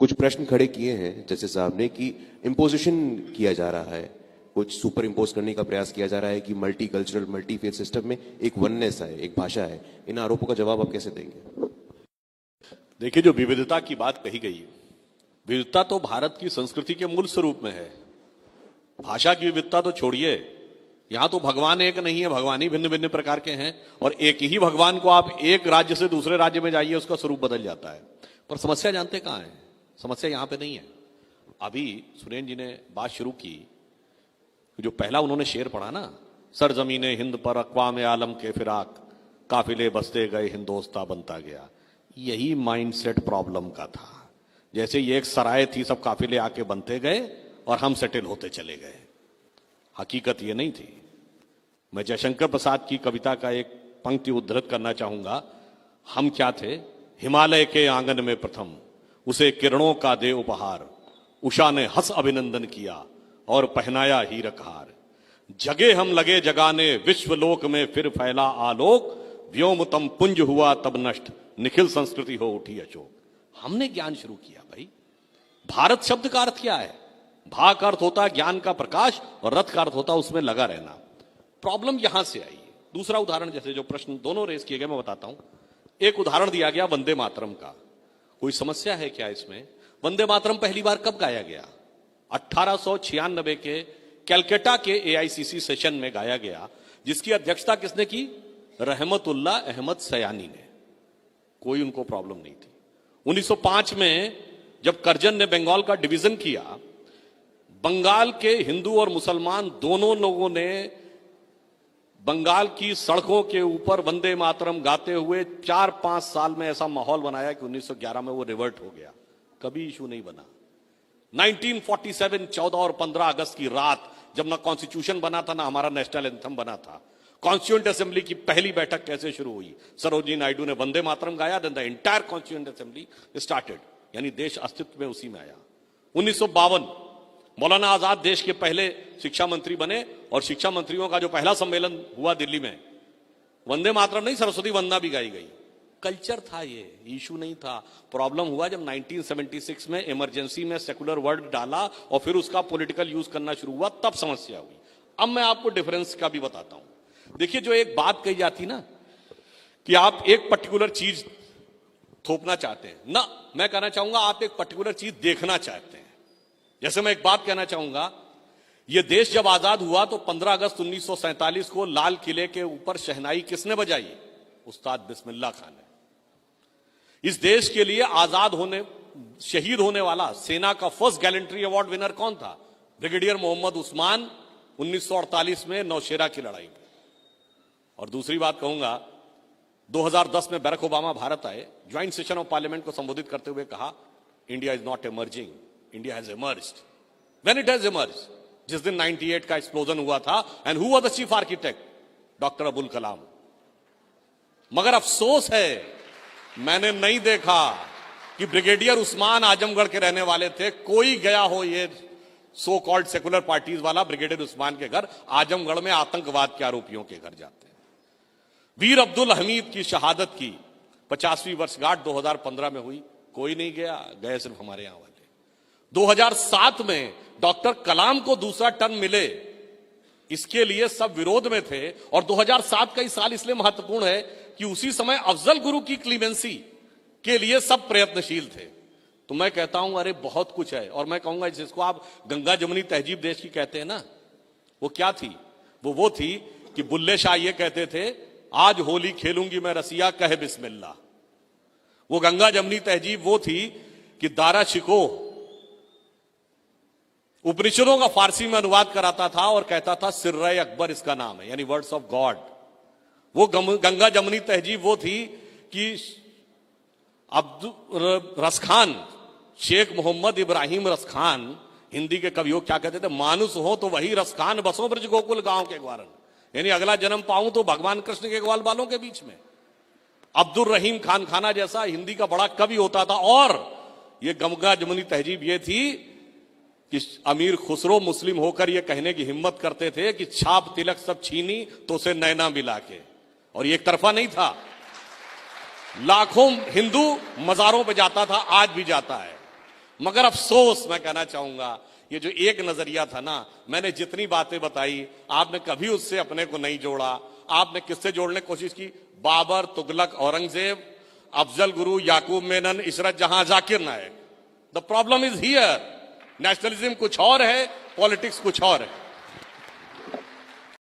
कुछ प्रश्न खड़े किए हैं जैसे साहब ने कि इम्पोजिशन किया जा रहा है, कुछ सुपर इम्पोज करने का प्रयास किया जा रहा है कि multi cultural multi faith system में एक वननेस है, एक भाषा है। इन आरोपों का जवाब आप कैसे देंगे? देखिए, जो विविधता की बात कही गई है, विविधता तो भारत की संस्कृति के मूल स्वरूप में है। भाषा की विविधता तो छोड़िए, यहां तो भगवान एक नहीं है, भगवान ही भिन्न भिन्न प्रकार के हैं, और एक ही भगवान को आप एक राज्य से दूसरे राज्य में जाइए उसका स्वरूप बदल जाता है। पर समस्या जानते कहां है? समस्या यहां पे नहीं है। अभी सुरेंद्र जी ने बात शुरू की, जो पहला उन्होंने शेर पढ़ा ना, सरजमीने हिंद पर अक़वाम आलम के फिराक, काफिले बसते गए हिंदोस्ता बनता गया। यही माइंडसेट प्रॉब्लम का था। जैसे ये एक सराय थी, सब काफिले आके बनते गए और हम सेटल होते चले गए। हकीकत ये नहीं थी। मैं जयशंकर प्रसाद की कविता का एक पंक्ति उद्धृत करना चाहूंगा। हम क्या थे? हिमालय के आंगन में प्रथम, उसे किरणों का दे उपहार, उषा ने हंस अभिनंदन किया और पहनाया हीरक हार। जगे हम लगे जगाने विश्वलोक में फिर फैला आलोक, व्योमतम पुंज हुआ तब नष्ट, निखिल संस्कृति हो उठी अशोक। हमने ज्ञान शुरू किया भाई। भारत शब्द का अर्थ क्या है? भा का अर्थ होता है ज्ञान का प्रकाश, और रथ का अर्थ होता है उसमें लगा रहना। प्रॉब्लम यहां से आई। दूसरा उदाहरण, जैसे जो प्रश्न दोनों रेस किए गए, मैं बताता हूं। एक उदाहरण दिया गया वंदे मातरम का। कोई समस्या है क्या इसमें? वंदे मातरम पहली बार कब गाया गया? 1896 के कैलकाटा के एआईसीसी सेशन में गाया गया, जिसकी अध्यक्षता किसने की? रहमतुल्लाह अहमद सयानी ने। कोई उनको प्रॉब्लम नहीं थी। 1905 में जब करजन ने बंगाल का डिवीजन किया, बंगाल के हिंदू और मुसलमान दोनों लोगों ने बंगाल की सड़कों के ऊपर वंदे मातरम गाते हुए 4-5 साल में ऐसा माहौल बनाया कि 1911 में वो रिवर्ट हो गया। कभी इशू नहीं बना। 1947 14 और 15 अगस्त की रात, जब ना कॉन्स्टिट्यूशन बना था ना हमारा नेशनल एंथम बना था, कॉन्स्टिट्यूएंट असेंबली की पहली बैठक कैसे शुरू हुई? सरोजिनी नायडू ने वंदे मातरम गाया, then the entire constituent assembly started, यानी देश अस्तित्व में उसी में आया। 1952 मौलाना आजाद देश के पहले शिक्षा मंत्री बने, और शिक्षा मंत्रियों का जो पहला सम्मेलन हुआ दिल्ली में, वंदे मातरम नहीं, सरस्वती वंदना भी गाई गई। कल्चर था, ये इशू नहीं था। प्रॉब्लम हुआ जब 1976 में इमरजेंसी में सेकुलर वर्ड डाला और फिर उसका पॉलिटिकल यूज करना शुरू हुआ, तब समस्या हुई। अब मैं आपको डिफरेंस का भी बताता हूं। देखिए, जो एक बात कही जाती ना कि आप एक पर्टिकुलर चीज थोपना चाहते हैं ना, मैं कहना चाहूंगा आप एक पर्टिकुलर चीज देखना चाहते हैं। जैसे मैं एक बात कहना चाहूंगा, यह देश जब आजाद हुआ तो 15 अगस्त 1947 को लाल किले के ऊपर शहनाई किसने बजाई? उस्ताद बिस्मिल्लाह खान ने। इस देश के लिए आजाद होने, शहीद होने वाला सेना का फर्स्ट गैलेंट्री अवार्ड विनर कौन था? ब्रिगेडियर मोहम्मद उस्मान, 1948 में नौशेरा की लड़ाई में। और दूसरी बात कहूंगा, 2010 में बराक ओबामा भारत आए, ज्वाइंट सेशन ऑफ पार्लियामेंट को संबोधित करते हुए कहा, India is not emerging, India has emerged. When it has emerged, जिस दिन 98 का एक्सप्लोजन हुआ था, and who was the chief architect? Doctor Abul Kalam. मगर अफसोस है, मैंने नहीं देखा कि ब्रिगेडियर उस्मान आजमगढ़ के रहने वाले थे, कोई गया हो ये सो कॉल्ड सेकुलर पार्टीज वाला ब्रिगेडियर उस्मान के घर। आजमगढ़ में आतंकवाद के आरोपियों के घर जाते हैं। वीर अब्दुल हमीद की शहादत की 50वीं वर्षगांठ 2015 में हुई, कोई नहीं गया, गए सिर्फ हमारे यहां वाले। 2007 में डॉक्टर कलाम को दूसरा टर्म मिले, इसके लिए सब विरोध में थे। और 2007 का ही साल इसलिए महत्वपूर्ण है कि उसी समय अफजल गुरु की क्लीमेंसी के लिए सब प्रयत्नशील थे। तो मैं कहता हूं, अरे बहुत कुछ है। और मैं कहूंगा, जिसको आप गंगा जमुनी तहजीब देश की कहते हैं ना, वो क्या थी? वो थी कि बुल्ले शाह ये कहते थे, आज होली खेलूंगी मैं रसिया, कहे बिस्मिल्लाह। वो गंगा जमुनी तहजीब वो थी कि दारा शिको उपनिषदों का फारसी में अनुवाद कराता था और कहता था सिर्रे अकबर इसका नाम है, यानी वर्ड्स ऑफ गॉड। वो गंगा जमुनी तहजीब वो थी कि अब्दुल रसखान, शेख मोहम्मद इब्राहिम रसखान, हिंदी के कवियों क्या कहते थे? मानुस हो तो वही रसखान, बसों ब्रज गोकुल गांव के ग्वारन, यानी अगला जन्म पाऊं तो भगवान कृष्ण के ग्वाल बालों के बीच में। अब्दुल रहीम खान खाना जैसा हिंदी का बड़ा कवि होता था। और ये गंगा जमुनी तहजीब ये थी कि अमीर खुसरो मुस्लिम होकर ये कहने की हिम्मत करते थे कि छाप तिलक सब छीनी तो उसे नैना मिला के। और ये एक तरफा नहीं था, लाखों हिंदू मजारों पे जाता था, आज भी जाता है। मगर अफसोस मैं कहना चाहूंगा, ये जो एक नजरिया था ना, मैंने जितनी बातें बताई आपने कभी उससे अपने को नहीं जोड़ा। आपने किससे जोड़ने की कोशिश की? बाबर, तुगलक, औरंगजेब, अफजल गुरु, याकूब Memon, Ishrat Jahan, Zakir Naik. The problem is here. Nationalism कुछ और है, पॉलिटिक्स कुछ और है।